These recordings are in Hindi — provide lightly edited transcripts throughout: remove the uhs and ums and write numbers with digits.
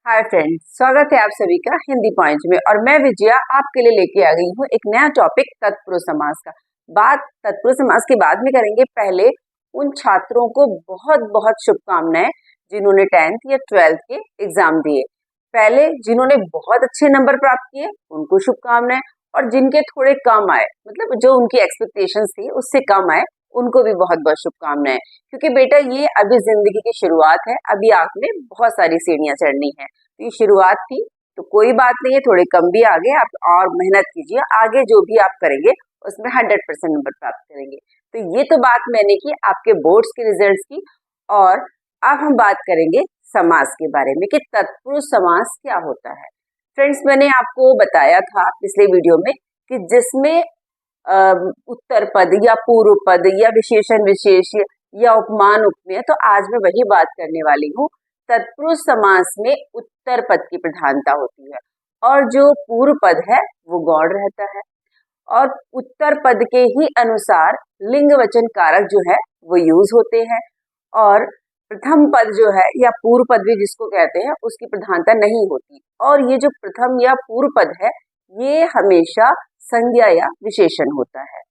हाय फ्रेंड्स, स्वागत है आप सभी का हिंदी पॉइंट में। और मैं विजया आपके लिए लेके आ गई हूँ एक नया टॉपिक तत्पुरुष समास का। बात तत्पुरुष समास के बाद में करेंगे। पहले उन छात्रों को बहुत बहुत शुभकामनाएं जिन्होंने 10th या 12th के एग्जाम दिए। पहले जिन्होंने बहुत अच्छे नंबर प्राप्त किए उनको शुभकामनाएं, और जिनके थोड़े कम आए, मतलब जो उनकी एक्सपेक्टेशंस थी उससे कम आए, उनको भी बहुत बहुत शुभकामनाएं। क्योंकि बेटा ये अभी जिंदगी की शुरुआत है, अभी आपने बहुत सारी सीढ़ियां चढ़नी है। तो ये शुरुआत थी तो कोई बात नहीं है, थोड़े कम भी आगे आप और मेहनत कीजिए, आगे जो भी आप करेंगे उसमें 100% नंबर प्राप्त करेंगे। तो ये तो बात मैंने की आपके बोर्ड्स के रिजल्ट्स की। और अब हम बात करेंगे समास के बारे में कि तत्पुरुष समास क्या होता है। फ्रेंड्स, मैंने आपको बताया था पिछले वीडियो में कि जिसमें उत्तर पद या पूर्व पद या विशेषण विशेष या उपमान उपमेय, तो आज मैं वही बात करने वाली हूँ। तत्पुरुष समास में उत्तर पद की प्रधानता होती है और जो पूर्व पद है वो गौण रहता है, और उत्तर पद के ही अनुसार लिंग वचन कारक जो है वो यूज होते हैं, और प्रथम पद जो है या पूर्व पद भी जिसको कहते हैं उसकी प्रधानता नहीं होती। और ये जो प्रथम या पूर्व पद है ये हमेशा संज्ञा या विशेषण होता है।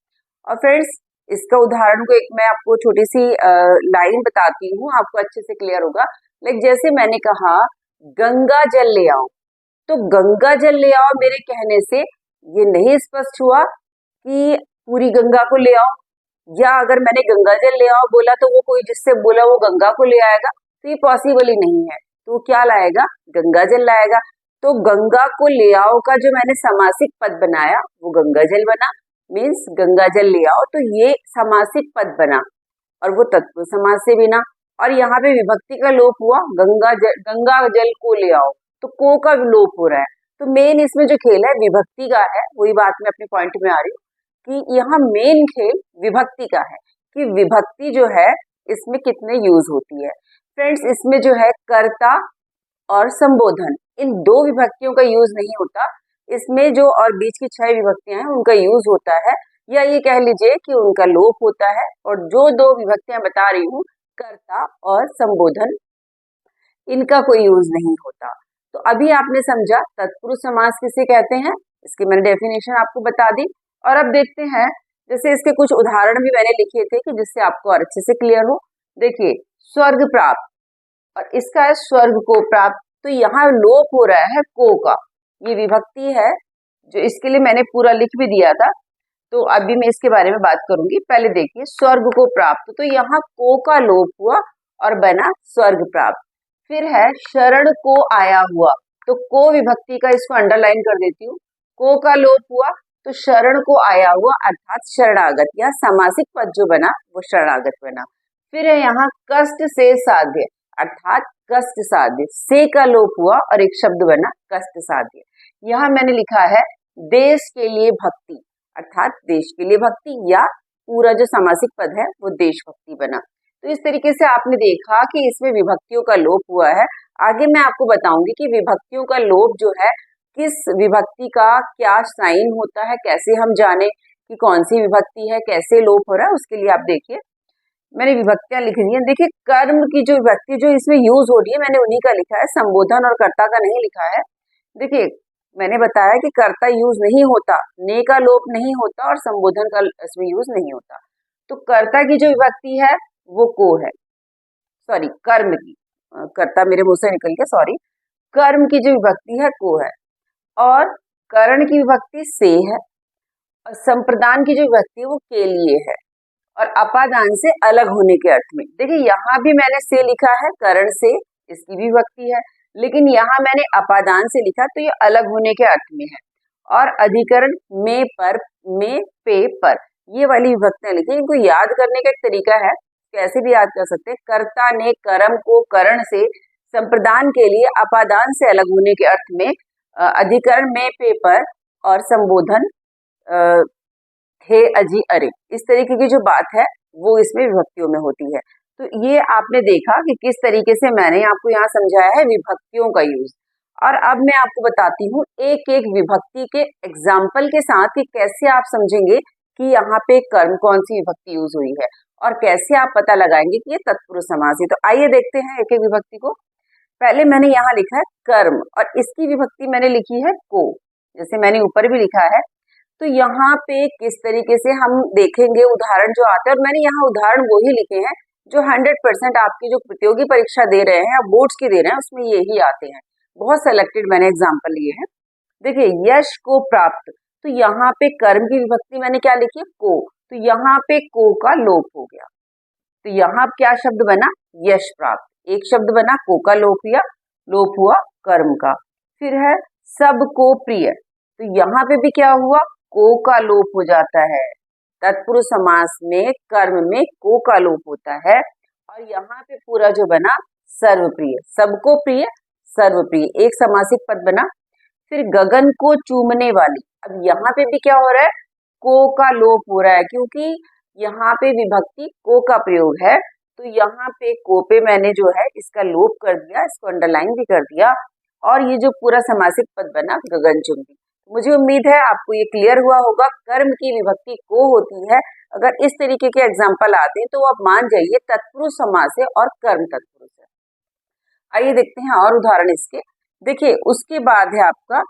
और फ्रेंड्स, इसका उदाहरण को एक मैं आपको छोटी सी लाइन बताती हूँ, आपको अच्छे से क्लियर होगा। लाइक जैसे मैंने कहा गंगा जल ले आओ, तो गंगा जल ले आओ मेरे कहने से ये नहीं स्पष्ट हुआ कि पूरी गंगा को ले आओ, या अगर मैंने गंगा जल ले आओ बोला तो वो कोई जिससे बोला वो गंगा को ले आएगा, तो ये पॉसिबल ही नहीं है। तो वो क्या लाएगा? गंगा जल लाएगा। तो गंगा को ले आओ का जो मैंने समासिक पद बनाया वो गंगा जल बना, मीन्स गंगा जल ले आओ, तो ये समासिक पद बना और वो तत्पुरुष समास से बिना। और यहाँ पे विभक्ति का लोप हुआ, गंगा जल को ले आओ, तो को का लोप हो रहा है। तो मेन इसमें जो खेल है विभक्ति का है, वही बात मैं अपने पॉइंट में आ रही हूँ कि यहाँ मेन खेल विभक्ति का है कि विभक्ति जो है इसमें कितने यूज होती है। फ्रेंड्स, इसमें जो है कर्ता और संबोधन, इन दो विभक्तियों का यूज नहीं होता। इसमें जो और बीच की 6 विभक्तियां हैं उनका यूज होता है, या ये कह लीजिए कि उनका लोप होता है। और जो दो विभक्तियां बता रही हूँ, कर्ता और संबोधन, इनका कोई यूज नहीं होता। तो अभी आपने समझा तत्पुरुष समास किसे कहते हैं, इसकी मैंने डेफिनेशन आपको बता दी। और अब देखते हैं, जैसे इसके कुछ उदाहरण भी मैंने लिखे थे कि जिससे आपको और अच्छे से क्लियर हो। देखिए, स्वर्ग प्राप्त, और इसका है स्वर्ग को प्राप्त, तो यहाँ लोप हो रहा है को का। ये विभक्ति है जो इसके लिए मैंने पूरा लिख भी दिया था, तो अभी मैं इसके बारे में बात करूंगी। पहले देखिए स्वर्ग को प्राप्त, तो यहाँ को का लोप हुआ और बना स्वर्ग प्राप्त। फिर है शरण को आया हुआ, तो को विभक्ति का इसको अंडरलाइन कर देती हूँ। को का लोप हुआ तो शरण को आया हुआ अर्थात शरणागत, या समासिक पद जो बना वो शरणागत बना। फिर है यहाँ कष्ट से साध्य, अर्थात कष्ट साध्य, से का लोप हुआ और एक शब्द बना कष्ट साध्य। यहाँ मैंने लिखा है देश के लिए भक्ति, अर्थात देश के लिए भक्ति, या पूरा जो समासिक पद है वो देशभक्ति बना। तो इस तरीके से आपने देखा कि इसमें विभक्तियों का लोप हुआ है। आगे मैं आपको बताऊंगी कि विभक्तियों का लोप जो है किस विभक्ति का क्या साइन होता है, कैसे हम जाने कि कौन सी विभक्ति है, कैसे लोप हो रहा है, उसके लिए आप देखिए मैंने विभक्तियां लिख दी हैं। देखिए कर्म की जो विभक्ति जो इसमें यूज हो रही है मैंने उन्हीं का लिखा है, संबोधन और कर्ता का नहीं लिखा है। देखिए मैंने बताया कि कर्ता यूज नहीं होता, ने का लोप नहीं होता और संबोधन का इसमें यूज नहीं होता। तो कर्ता की जो विभक्ति है वो को है, सॉरी कर्म की, कर्ता मेरे मुंह से निकल गया, सॉरी। कर्म की जो विभक्ति है को है, और करण की विभक्ति से है, और संप्रदान की जो विभक्ति है वो के लिए है, और अपादान से अलग होने के अर्थ में। देखिए यहाँ भी मैंने से लिखा है, करण से, इसकी भी विभक्ति है, लेकिन यहाँ मैंने अपादान से लिखा तो ये अलग होने के अर्थ में है। और अधिकरण में पर, में पे पर, ये वाली विभक्तियां लिखी। इनको याद करने का एक तरीका है, कैसे भी याद कर सकते हैं। कर्ता ने कर्म को करण से, संप्रदान के लिए अपादान से अलग होने के अर्थ में, अधिकरण में पे पर, और संबोधन थे अजी अरे, इस तरीके की जो बात है वो इसमें विभक्तियों में होती है। तो ये आपने देखा कि किस तरीके से मैंने आपको यहाँ समझाया है विभक्तियों का यूज। और अब मैं आपको बताती हूँ एक एक विभक्ति के एग्जाम्पल के साथ कि कैसे आप समझेंगे कि यहाँ पे कर्म कौन सी विभक्ति यूज हुई है, और कैसे आप पता लगाएंगे कि ये तत्पुरुष समास है। तो आइए देखते हैं एक एक विभक्ति को। पहले मैंने यहाँ लिखा है कर्म और इसकी विभक्ति मैंने लिखी है को, जैसे मैंने ऊपर भी लिखा है। तो यहाँ पे किस तरीके से हम देखेंगे उदाहरण जो आते हैं, और मैंने यहाँ उदाहरण वही लिखे हैं जो 100% आपकी जो प्रतियोगी परीक्षा दे रहे हैं या बोर्ड्स की दे रहे हैं उसमें यही आते हैं। बहुत सेलेक्टेड मैंने एग्जाम्पल लिए हैं। देखिए यश को प्राप्त, तो यहाँ पे कर्म की विभक्ति मैंने क्या लिखी है को, तो यहाँ पे को का लोप हो गया। तो यहाँ क्या शब्द बना यश प्राप्त, एक शब्द बना को का लोप हुआ कर्म का। फिर है सबको प्रिय, तो यहाँ पे भी क्या हुआ को का लोप हो जाता है। तत्पुरुष समास में कर्म में को का लोप होता है और यहाँ पे पूरा जो बना सर्वप्रिय, सबको प्रिय सर्वप्रिय, एक समासिक पद बना। फिर गगन को चूमने वाली, अब यहाँ पे भी क्या हो रहा है को का लोप हो रहा है क्योंकि यहाँ पे विभक्ति को का प्रयोग है। तो यहाँ पे को पे मैंने जो है इसका लोप कर दिया, इसको अंडरलाइन भी कर दिया और ये जो पूरा समासिक पद बना गगनचुंबी। मुझे उम्मीद है आपको ये क्लियर हुआ होगा। कर्म की विभक्ति को होती है। अगर इस तरीके के एग्जाम्पल आते हैं तो आप मान जाइए तत्पुरुष समास है और कर्म तत्पुरुष है। आइए देखते हैं और उदाहरण इसके। देखिए उसके बाद है आपका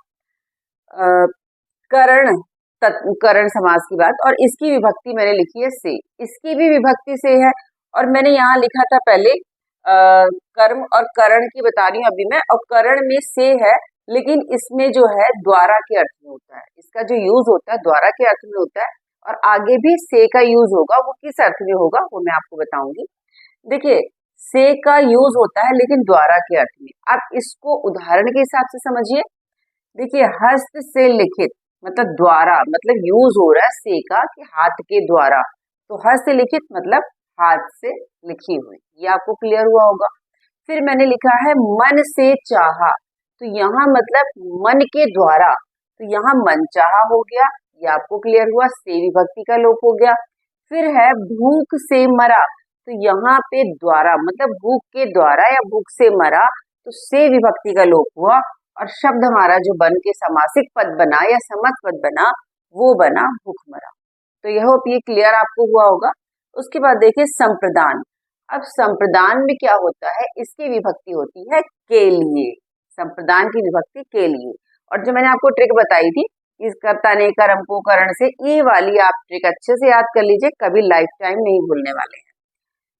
करण समास की बात, और इसकी विभक्ति मैंने लिखी है से, इसकी भी विभक्ति से है और मैंने यहाँ लिखा था पहले कर्म और करण की बता रही हूँ अभी मैं, और करण में से है लेकिन इसमें जो है द्वारा के अर्थ में होता है, इसका जो यूज होता है द्वारा के अर्थ में होता है और आगे भी से का यूज होगा, वो किस अर्थ में होगा वो मैं आपको बताऊंगी। देखिए से का यूज होता है लेकिन द्वारा के अर्थ में। आप इसको उदाहरण के हिसाब से समझिए। देखिए हस्त से लिखित मतलब द्वारा, मतलब यूज हो रहा है से का कि हाथ के द्वारा, तो हस्त से लिखित मतलब हाथ से लिखी हुई, ये आपको क्लियर हुआ होगा। फिर मैंने लिखा है मन से चाहा, तो यहाँ मतलब मन के द्वारा, तो यहाँ मन चाहा हो गया, ये आपको क्लियर हुआ, से विभक्ति का लोप हो गया। फिर है भूख से मरा, तो यहाँ पे द्वारा मतलब भूख के द्वारा या भूख से मरा, तो से विभक्ति का लोप हुआ और शब्द हमारा जो बन के समासिक पद बना या समस्त पद बना वो बना भूखमरा। तो यह होप ये क्लियर आपको हुआ होगा। उसके बाद देखिए संप्रदान। अब संप्रदान में क्या होता है, इसकी विभक्ति होती है के लिए, संप्रदान की विभक्ति के लिए। और जो मैंने आपको ट्रिक बताई थी इस कर्ता ने कर्म को करण से, ये वाली आप ट्रिक अच्छे से याद कर लीजिए, कभी लाइफ टाइम नहीं भूलने वाले हैं।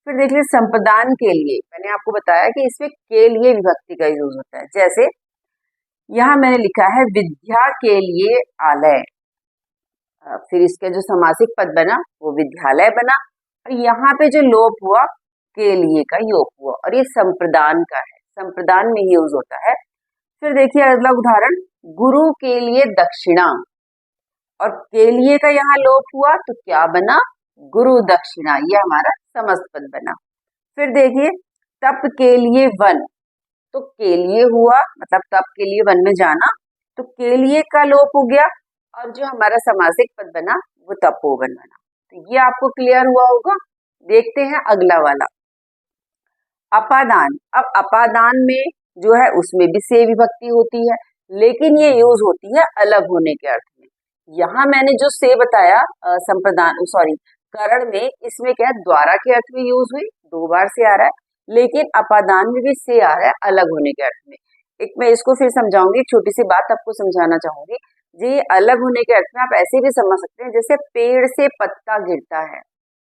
फिर देख लीजिए संप्रदान के लिए, मैंने आपको बताया कि इसमें के लिए विभक्ति का यूज होता है। जैसे यहाँ मैंने लिखा है विद्या के लिए आलय, फिर इसका जो समासिक पद बना वो विद्यालय बना और यहाँ पे जो लोप हुआ के लिए का योग हुआ और ये संप्रदान का है, संप्रदान में यूज होता है। फिर देखिए अगला उदाहरण गुरु के लिए दक्षिणा, और के लिए का यहाँ लोप हुआ तो क्या बना गुरु दक्षिणा, ये हमारा समस्त पद बना। फिर देखिए तप के लिए वन, तो के लिए हुआ मतलब तप के लिए वन में जाना, तो के लिए का लोप हो गया और जो हमारा समासिक पद बना वो तपोवन बना। तो ये आपको क्लियर हुआ होगा। देखते हैं अगला वाला अपादान। अब अपादान में जो है उसमें भी से विभक्ति होती है लेकिन ये यूज होती है अलग होने के अर्थ में। यहाँ मैंने जो से बताया संप्रदान करण में, इसमें क्या है द्वारा के अर्थ में यूज हुई, दो बार से आ रहा है, लेकिन अपादान में भी से आ रहा है अलग होने के अर्थ में। एक मैं इसको फिर समझाऊंगी, छोटी सी बात आपको समझाना चाहूंगी जी। अलग होने के अर्थ में आप ऐसे भी समझ सकते हैं जैसे पेड़ से पत्ता गिरता है,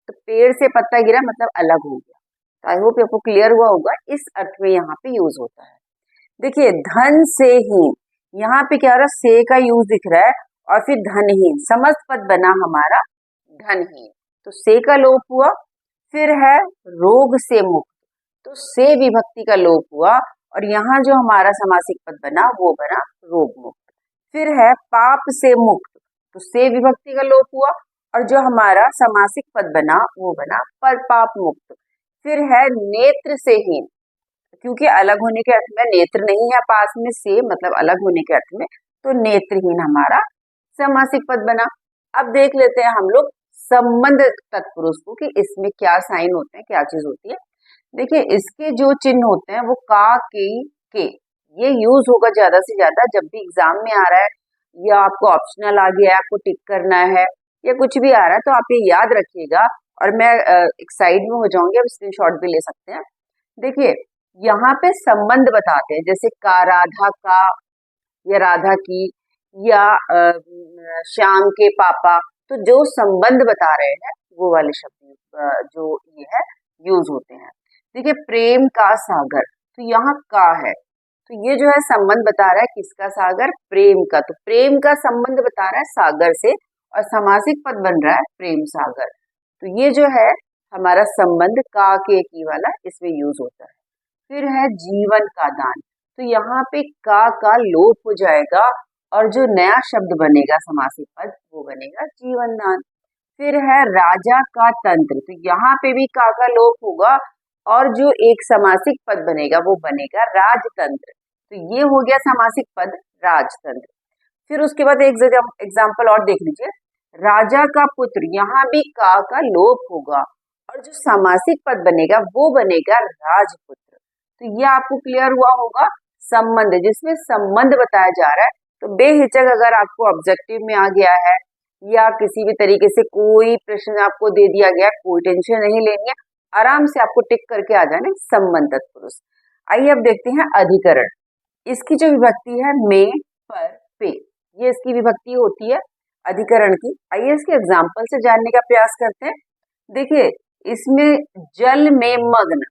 तो पेड़ से पत्ता गिरा मतलब अलग हो गया। तो आई होप आपको क्लियर हुआ होगा, इस अर्थ में यहाँ पे यूज होता है। देखिए धन से हीन, यहाँ पे क्या हो रहा है से का यूज दिख रहा है और फिर धनहीन, समस्त पद बना हमारा धनहीन, तो से का लोप हुआ। फिर है रोग से मुक्त, तो से विभक्ति का लोप हुआ और यहाँ जो हमारा समासिक पद बना वो बना रोग मुक्त। फिर है पाप से मुक्त, तो से विभक्ति का लोप हुआ और जो हमारा समासिक पद बना वो बना पर पाप मुक्त। फिर है नेत्र से हीन, क्योंकि अलग होने के अर्थ में नेत्र नहीं है पास में से, मतलब अलग होने के अर्थ में, तो नेत्रहीन हमारा समासिक पद बना। अब देख लेते हैं हम लोग संबंध तत्पुरुष को कि इसमें क्या साइन होते हैं, क्या चीज होती है। देखिए इसके जो चिन्ह होते हैं वो का के ये यूज होगा ज्यादा से ज्यादा जब भी एग्जाम में आ रहा है या आपको ऑप्शनल आ गया है, आपको टिक करना है या कुछ भी आ रहा है, तो आप ये याद रखिएगा। और मैं एक साइड में हो जाऊंगी, अब स्क्रीनशॉट भी ले सकते हैं। देखिए यहाँ पे संबंध बताते हैं, जैसे का राधा का, या राधा की, या श्याम के पापा। तो जो संबंध बता रहे हैं वो वाले शब्द जो ये है यूज होते हैं। देखिए प्रेम का सागर, तो यहाँ का है, तो ये जो है संबंध बता रहा है किसका सागर, प्रेम का। तो प्रेम का संबंध बता रहा है सागर से, और समासिक पद बन रहा है प्रेम सागर। तो ये जो है हमारा संबंध का के की वाला इसमें यूज होता है। फिर है जीवन का दान, तो यहाँ पे का लोप हो जाएगा और जो नया शब्द बनेगा समासिक पद वो बनेगा जीवन दान। फिर है राजा का तंत्र, तो यहाँ पे भी का लोप होगा और जो एक समासिक पद बनेगा वो बनेगा राजतंत्र। तो ये हो गया समासिक पद राजतंत्र। फिर उसके बाद एक एग्जाम्पल और देख लीजिए, राजा का पुत्र, यहाँ भी का लोप होगा और जो समासिक पद बनेगा वो बनेगा राजपुत्र। तो ये आपको क्लियर हुआ होगा संबंध, जिसमें संबंध बताया जा रहा है। तो बेहिचक अगर आपको ऑब्जेक्टिव में आ गया है या किसी भी तरीके से कोई प्रश्न आपको दे दिया गया, कोई टेंशन नहीं लेनी है, आराम से आपको टिक करके आ जाना संबंध तत्पुरुष। आइए अब देखते हैं अधिकरण। इसकी जो विभक्ति है में, पर, पे, ये इसकी विभक्ति होती है अधिकरण की। आइए इसके एग्जाम्पल से जानने का प्रयास करते हैं। देखिए इसमें जल में मग्न,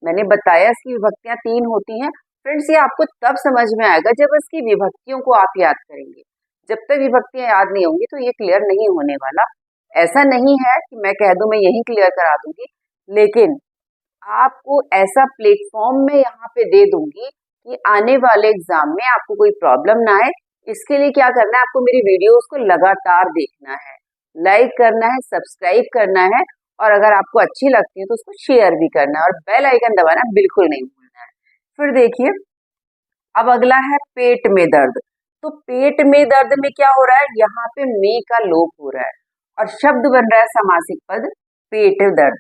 मैंने बताया इसकी विभक्तियां 3 होती हैं। फ्रेंड्स ये आपको तब समझ में आएगा जब इसकी विभक्तियों को आप याद करेंगे। जब तक विभक्तियां याद नहीं होंगी तो ये क्लियर नहीं होने वाला। ऐसा नहीं है कि मैं कह दूं मैं यही क्लियर करा दूंगी, लेकिन आपको ऐसा प्लेटफॉर्म में यहाँ पे दे दूंगी कि आने वाले एग्जाम में आपको कोई प्रॉब्लम ना आए। इसके लिए क्या करना है, आपको मेरी वीडियोस को लगातार देखना है, लाइक करना है, सब्सक्राइब करना है, और अगर आपको अच्छी लगती है तो उसको शेयर भी करना है और बेल आइकन दबाना बिल्कुल नहीं भूलना है। फिर देखिए अब अगला है पेट में दर्द। तो पेट में दर्द में क्या हो रहा है, यहाँ पे में का लोप हो रहा है और शब्द बन रहा है समासिक पद पेट दर्द।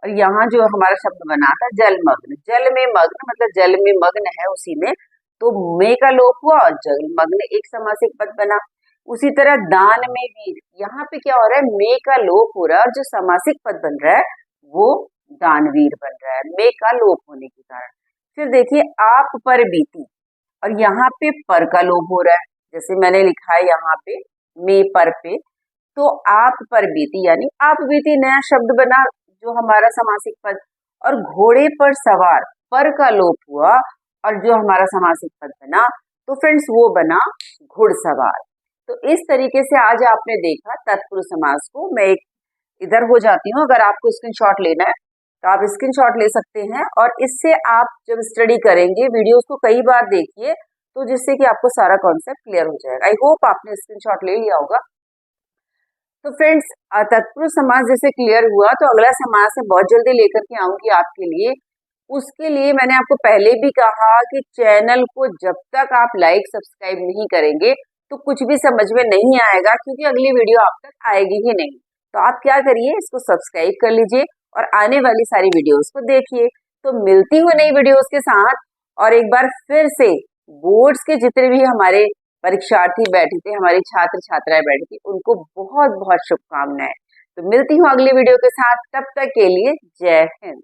और यहाँ जो हमारा शब्द बना था जलमग्न, जल में मग्न मतलब जल में मग्न है उसी में, तो में का लोप हुआ और जलमग्न एक समासिक पद बना। उसी तरह दान में वीर, यहाँ पे क्या हो रहा है, में का लोप हो रहा है और जो समासिक पद बन रहा है वो दानवीर बन रहा है में का लोप होने के कारण। फिर देखिए आप पर बीती, और यहाँ पे पर का लोप हो रहा है, जैसे मैंने लिखा है यहाँ पे में पर पे, तो आप पर बीती यानी आप बीती नया शब्द बना जो हमारा समासिक पद। और घोड़े पर सवार, पर का लोप हुआ और जो हमारा समासिक पद बना तो फ्रेंड्स वो बना घुड़सवार। तो इस तरीके से आज आपने देखा तत्पुरुष समास को। मैं एक इधर हो जाती हूँ, अगर आपको स्क्रीनशॉट लेना है तो आप स्क्रीनशॉट ले सकते हैं, और इससे आप जब स्टडी करेंगे वीडियोस को कई बार देखिए तो जिससे कि आपको सारा कॉन्सेप्ट क्लियर हो जाएगा। आई होप आपने स्क्रीनशॉट ले लिया होगा। तो फ्रेंड्स तत्पुरुष समास जैसे क्लियर हुआ, तो अगला समास मैं बहुत जल्दी लेकर के आऊंगी आपके लिए। उसके लिए मैंने आपको पहले भी कहा कि चैनल को जब तक आप लाइक सब्सक्राइब नहीं करेंगे तो कुछ भी समझ में नहीं आएगा, क्योंकि अगली वीडियो आप तक आएगी ही नहीं। तो आप क्या करिए, इसको सब्सक्राइब कर लीजिए और आने वाली सारी वीडियोस को देखिए। तो मिलती हूँ नई वीडियोस के साथ, और एक बार फिर से बोर्ड्स के जितने भी हमारे परीक्षार्थी बैठे थे, हमारी छात्र छात्राएं बैठी थी, उनको बहुत बहुत शुभकामनाएं। तो मिलती हूँ अगली वीडियो के साथ, तब तक के लिए जय हिंद।